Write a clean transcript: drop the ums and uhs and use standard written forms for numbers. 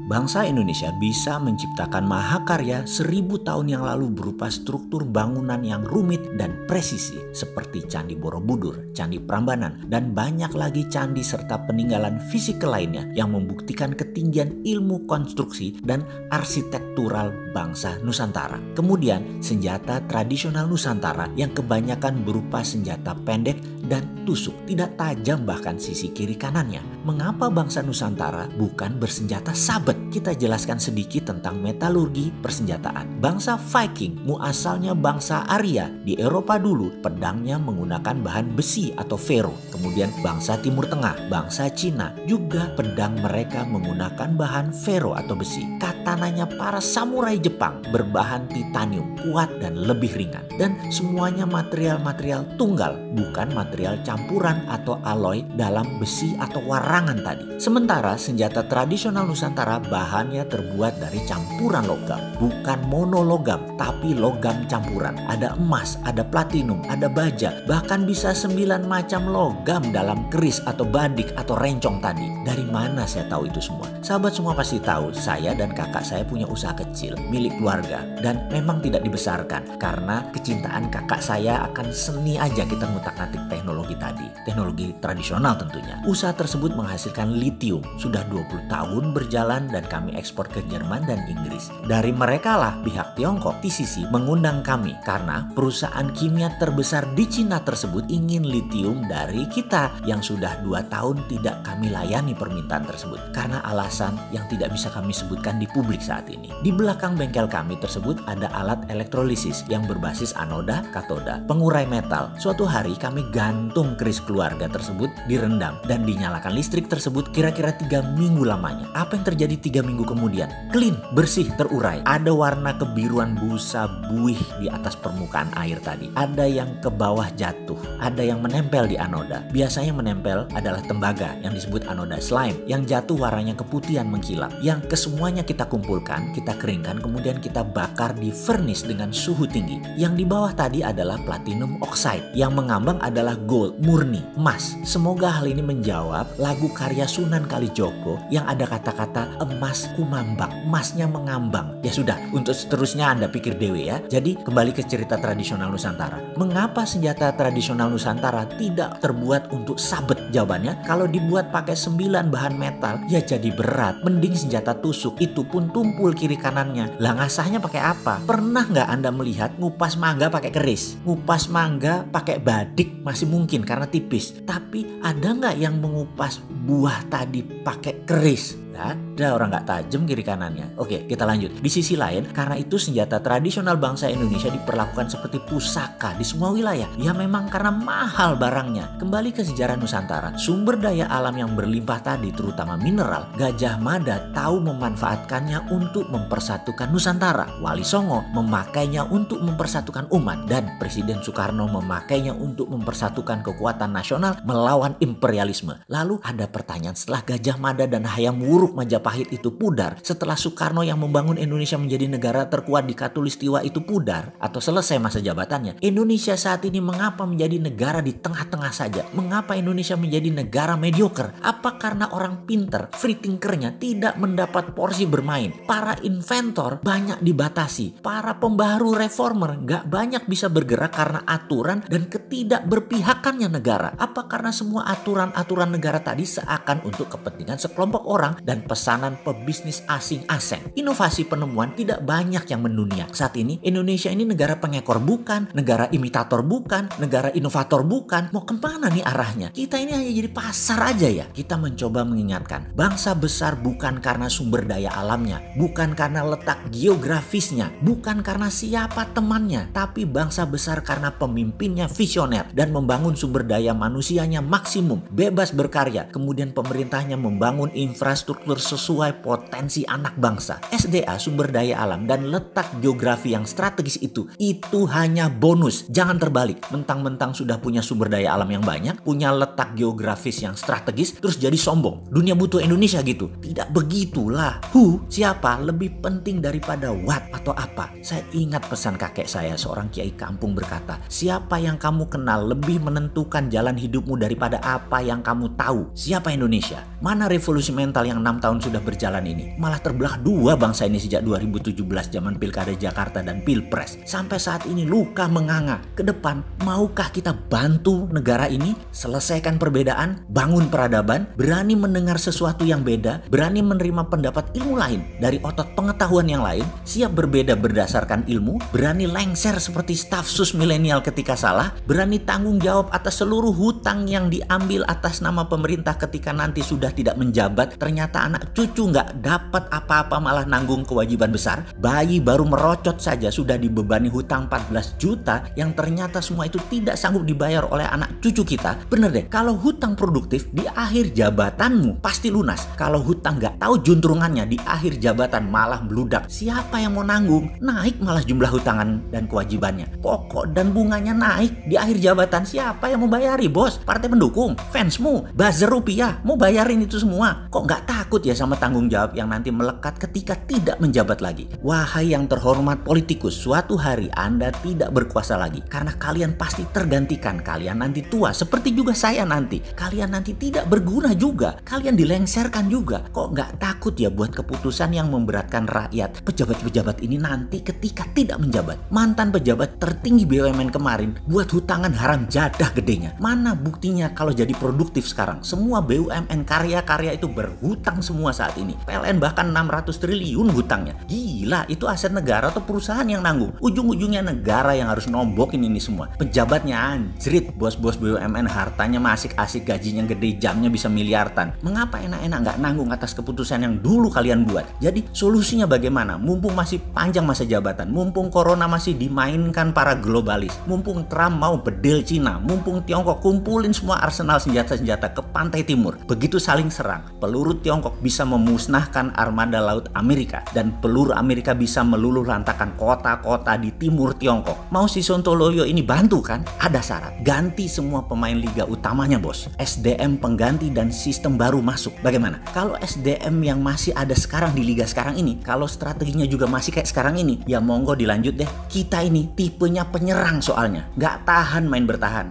Bangsa Indonesia bisa menciptakan mahakarya 1000 tahun yang lalu berupa struktur bangunan yang rumit dan presisi seperti Candi Borobudur, Candi Prambanan, dan banyak lagi candi serta peninggalan fisikal lainnya yang membuktikan ketinggian ilmu konstruksi dan arsitektural bangsa Nusantara. Kemudian senjata tradisional Nusantara yang kebanyakan berupa senjata pendek dan tusuk, tidak tajam bahkan sisi kiri kanannya. Mengapa bangsa Nusantara bukan bersenjata sabet? Kita jelaskan sedikit tentang metalurgi persenjataan. Bangsa Viking muasalnya bangsa Arya. Di Eropa dulu pedangnya menggunakan bahan besi atau fero. Kemudian bangsa Timur Tengah, bangsa Cina juga pedang mereka menggunakan bahan fero atau besi. Katananya para samurai Jepang berbahan titanium, kuat dan lebih ringan. Dan semuanya material-material tunggal, bukan material campuran atau alloy dalam besi atau warangan tadi. Sementara senjata tradisional Nusantara bahannya terbuat dari campuran logam, bukan monologam tapi logam campuran. Ada emas, ada platinum, ada baja, bahkan bisa 9 macam logam dalam keris atau badik atau rencong tadi. Dari mana saya tahu itu semua? Sahabat semua pasti tahu, saya dan kakak saya punya usaha kecil milik keluarga dan memang tidak dibesarkan karena kecintaan kakak saya akan seni aja kita ngutak-ngatik teknologi tadi, teknologi tradisional tentunya. Usaha tersebut menghasilkan litium, sudah 20 tahun berjalan dan kami ekspor ke Jerman dan Inggris. Dari mereka lah pihak Tiongkok, TCC, mengundang kami karena perusahaan kimia terbesar di Cina tersebut ingin litium dari kita yang sudah 2 tahun tidak kami layani permintaan tersebut karena alasan yang tidak bisa kami sebutkan di publik saat ini. Di belakang bengkel kami tersebut ada alat elektrolisis yang berbasis anoda, katoda, pengurai metal. Suatu hari kami gantung keris keluarga tersebut direndam dan dinyalakan listrik tersebut kira-kira 3 minggu lamanya. Apa yang terjadi 3 minggu kemudian? Clean, bersih, terurai. Ada warna kebiruan busa buih di atas permukaan air tadi. Ada yang ke bawah jatuh, ada yang menempel di anoda. Biasanya menempel adalah tembaga yang disebut anoda slime, yang jatuh warnanya keputihan mengkilap. Yang kesemuanya kita kumpulkan, kita keringkan, kemudian kita bakar di furnace dengan suhu tinggi. Yang di bawah tadi adalah platinum oxide, yang mengambang adalah gold, murni, emas. Semoga hal ini menjawab lagu karya Sunan Kalijogo yang ada kata-kata emas kumambang, emasnya mengambang. Ya sudah, untuk seterusnya Anda pikir dewe ya. Jadi kembali ke cerita tradisional Nusantara. Mengapa senjata tradisional Nusantara tidak terbuat untuk sabet? Jawabannya, kalau dibuat pakai 9 bahan metal ya jadi berat. Mending senjata tusuk, itu pun tumpul kiri kanannya. Lah ngasahnya pakai apa? Pernah nggak Anda melihat ngupas mangga pakai keris? Ngupas mangga pakai badik masih mungkin karena tipis. Tapi ada nggak yang mengupas buah tadi pakai keris? Ada orang nggak tajam kiri kanannya. Oke, kita lanjut. Di sisi lain, karena itu senjata tradisional bangsa Indonesia diperlakukan seperti pusaka di semua wilayah. Ya memang karena mahal barangnya. Kembali ke sejarah Nusantara, sumber daya alam yang berlimpah tadi, terutama mineral, Gajah Mada tahu memanfaatkannya untuk mempersatukan Nusantara. Wali Songo memakainya untuk mempersatukan umat, dan Presiden Soekarno memakainya untuk mempersatukan kekuatan nasional melawan imperialisme. Lalu ada pertanyaan, setelah Gajah Mada dan Hayam Wuruk Majapahit itu pudar, setelah Soekarno yang membangun Indonesia menjadi negara terkuat di Katulistiwa itu pudar atau selesai masa jabatannya, Indonesia saat ini mengapa menjadi negara di tengah-tengah saja? Mengapa Indonesia menjadi negara mediocre? Apa karena orang pinter, free thinkernya tidak mendapat porsi bermain? Para inventor banyak dibatasi, para pembaharu reformer gak banyak bisa bergerak karena aturan dan ketidakberpihakannya negara. Apa karena semua aturan-aturan negara tadi seakan untuk kepentingan sekelompok orang dan pesanan pebisnis asing-asing? Inovasi penemuan tidak banyak yang mendunia. Saat ini Indonesia ini negara pengekor bukan, negara imitator bukan, negara inovator bukan. Mau kemana nih arahnya? Kita ini hanya jadi pasar aja ya. Kita mencoba mengingatkan, bangsa besar bukan karena sumber daya alamnya, bukan karena letak geografisnya, bukan karena siapa temannya, tapi bangsa besar karena pemimpinnya visioner dan membangun sumber daya manusianya maksimum, bebas berkarya. Kemudian pemerintahnya membangun infrastruktur sesuai potensi anak bangsa. SDA, sumber daya alam, dan letak geografi yang strategis itu hanya bonus. Jangan terbalik, mentang-mentang sudah punya sumber daya alam yang banyak, punya letak geografis yang strategis, terus jadi sombong. Dunia butuh Indonesia gitu. Tidak begitulah. Siapa lebih penting daripada what atau apa? Saya ingat pesan kakek saya, seorang kiai kampung, berkata, siapa yang kamu kenal lebih menentukan jalan hidupmu daripada apa yang kamu tahu. Siapa Indonesia? Mana revolusi mental yang tahun sudah berjalan ini. Malah terbelah dua bangsa ini sejak 2017 zaman Pilkada Jakarta dan Pilpres. Sampai saat ini luka menganga. Ke depan, maukah kita bantu negara ini selesaikan perbedaan, bangun peradaban, berani mendengar sesuatu yang beda, berani menerima pendapat ilmu lain dari otot pengetahuan yang lain, siap berbeda berdasarkan ilmu, berani lengser seperti staf sus milenial ketika salah, berani tanggung jawab atas seluruh hutang yang diambil atas nama pemerintah ketika nanti sudah tidak menjabat, ternyata anak cucu nggak dapat apa-apa malah nanggung kewajiban besar. Bayi baru merocot saja sudah dibebani hutang 14 juta yang ternyata semua itu tidak sanggup dibayar oleh anak cucu kita. Bener deh, kalau hutang produktif di akhir jabatanmu pasti lunas. Kalau hutang nggak tahu juntrungannya di akhir jabatan malah meludak. Siapa yang mau nanggung? Naik malah jumlah hutangan dan kewajibannya. Pokok dan bunganya naik di akhir jabatan. Siapa yang mau bayari, bos? Partai pendukung, fansmu, buzzer rupiah, mau bayarin itu semua. Kok nggak takut ya sama tanggung jawab yang nanti melekat ketika tidak menjabat lagi? Wahai yang terhormat politikus, suatu hari Anda tidak berkuasa lagi karena kalian pasti tergantikan. Kalian nanti tua, seperti juga saya nanti. Kalian nanti tidak berguna juga. Kalian dilengserkan juga. Kok nggak takut ya buat keputusan yang memberatkan rakyat? Pejabat-pejabat ini nanti ketika tidak menjabat. Mantan pejabat tertinggi BUMN kemarin buat hutangan haram jadah gedenya. Mana buktinya kalau jadi produktif sekarang? Semua BUMN karya-karya itu berhutang semua saat ini. PLN bahkan 600 triliun hutangnya. Gila, itu aset negara atau perusahaan yang nanggung? Ujung-ujungnya negara yang harus nombokin ini semua. Pejabatnya anjrit, bos-bos BUMN hartanya masih asik, gajinya gede, jamnya bisa miliaran. Mengapa enak-enak nggak nanggung atas keputusan yang dulu kalian buat? Jadi solusinya bagaimana? Mumpung masih panjang masa jabatan, mumpung corona masih dimainkan para globalis, mumpung Trump mau bedil Cina, mumpung Tiongkok kumpulin semua arsenal senjata-senjata ke pantai timur. Begitu saling serang, peluru Tiongkok bisa memusnahkan armada laut Amerika dan peluru Amerika bisa meluluh lantakan kota-kota di timur Tiongkok. Mau si Sontoloyo ini bantu kan? Ada syarat, ganti semua pemain liga utamanya, bos. SDM pengganti dan sistem baru masuk. Bagaimana? Kalau SDM yang masih ada sekarang di liga sekarang ini, kalau strateginya juga masih kayak sekarang ini, ya monggo dilanjut deh. Kita ini tipenya penyerang soalnya, nggak tahan main bertahan.